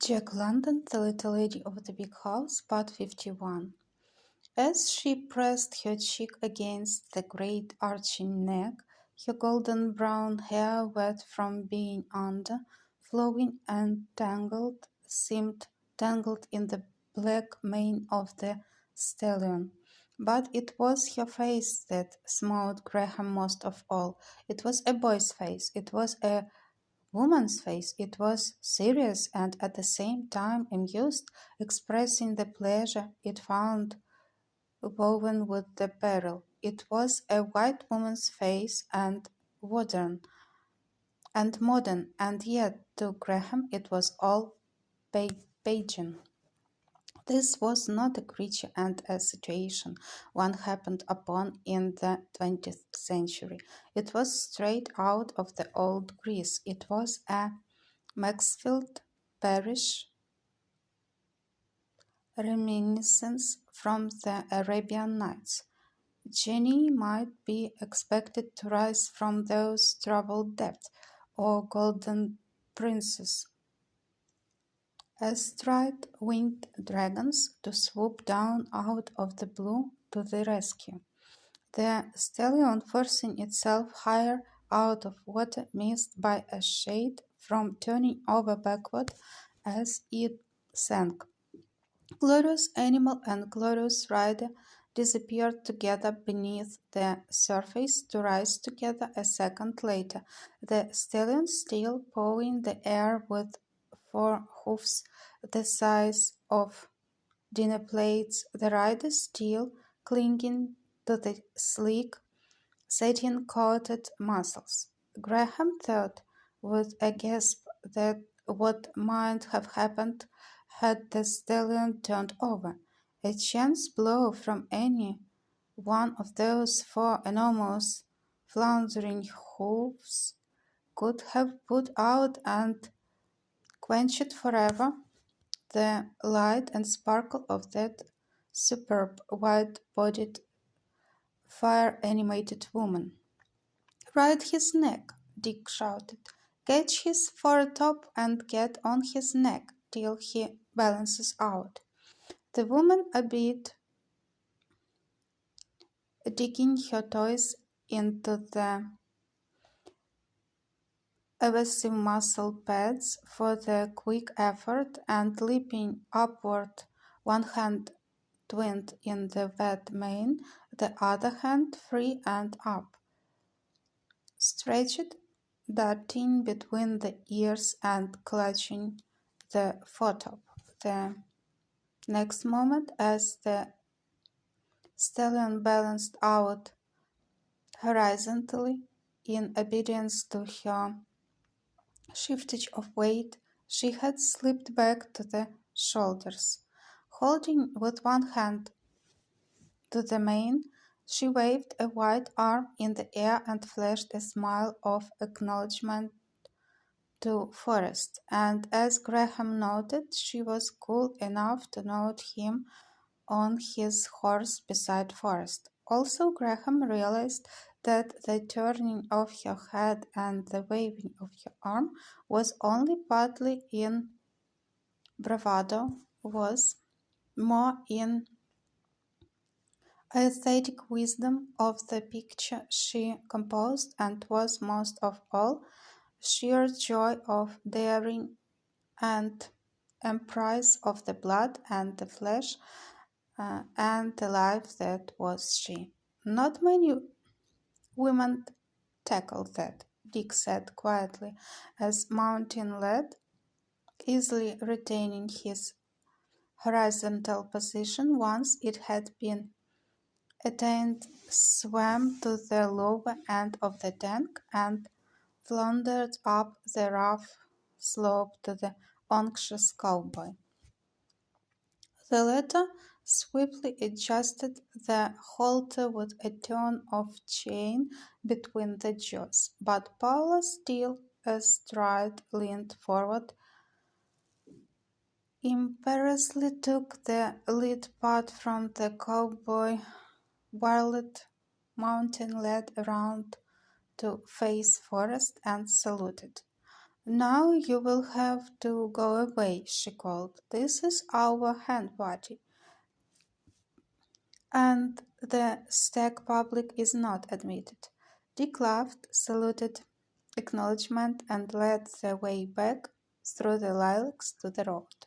Jack London, The Little Lady of the Big House, Part 51. As she pressed her cheek against the great arching neck, her golden brown hair, wet from being under, flowing and tangled, seemed tangled in the black mane of the stallion. But it was her face that smote Graham most of all. It was a boy's face. It was a woman's face. It was serious and at the same time amused, expressing the pleasure it found woven with the peril. It was a white woman's face and modern, and yet to Graham it was all pagan. This was not a creature and a situation one happened upon in the 20th century. It was straight out of the old Greece. It was a Maxfield Parrish reminiscence from the Arabian Nights. Genii might be expected to rise from those troubled depths, or golden princes, astride winged dragons, to swoop down out of the blue to the rescue. The stallion, forcing itself higher out of water, missed by a shade from turning over backward as it sank. Glorious animal and glorious rider disappeared together beneath the surface, to rise together a second later, the stallion still pawing the air with four hoofs the size of dinner plates, the rider still clinging to the sleek, satin-coated muscles. Graham thought with a gasp that what might have happened had the stallion turned over. A chance blow from any one of those four enormous floundering hoofs could have put out and quenched forever the light and sparkle of that superb white-bodied, fire-animated woman. "Ride his neck!" Dick shouted. "Catch his foretop and get on his neck till he balances out." The woman obeyed, digging her toes into the evasive muscle pads for the quick effort, and leaping upward, one hand twinned in the wet mane, the other hand free and up, stretched, darting between the ears and clutching the foretop. The next moment, as the stallion balanced out horizontally in obedience to her shiftage of weight, she had slipped back to the shoulders. Holding with one hand to the mane, she waved a white arm in the air and flashed a smile of acknowledgment to Forrest, and as Graham noted, she was cool enough to note him on his horse beside Forrest. Also, Graham realized that the turning of her head and the waving of her arm was only partly in bravado, was more in aesthetic wisdom of the picture she composed, and was most of all sheer joy of daring and emprise of the blood and the flesh and the life that was she. "Not many women tackle that," Dick said quietly, as Mountain led, easily retaining his horizontal position once it had been attained, swam to the lower end of the tank, and floundered up the rough slope to the unctuous cowboy. The latter swiftly adjusted the halter with a turn of chain between the jaws, but Paula, still astride, leaned forward, imperiously took the lead part from the cowboy, whirled Mountain led around to face Forrest, and saluted. "Now you will have to go away," she called. "This is our hen party, and the stag public is not admitted." Dick laughed, saluted acknowledgment, and led the way back through the lilacs to the road.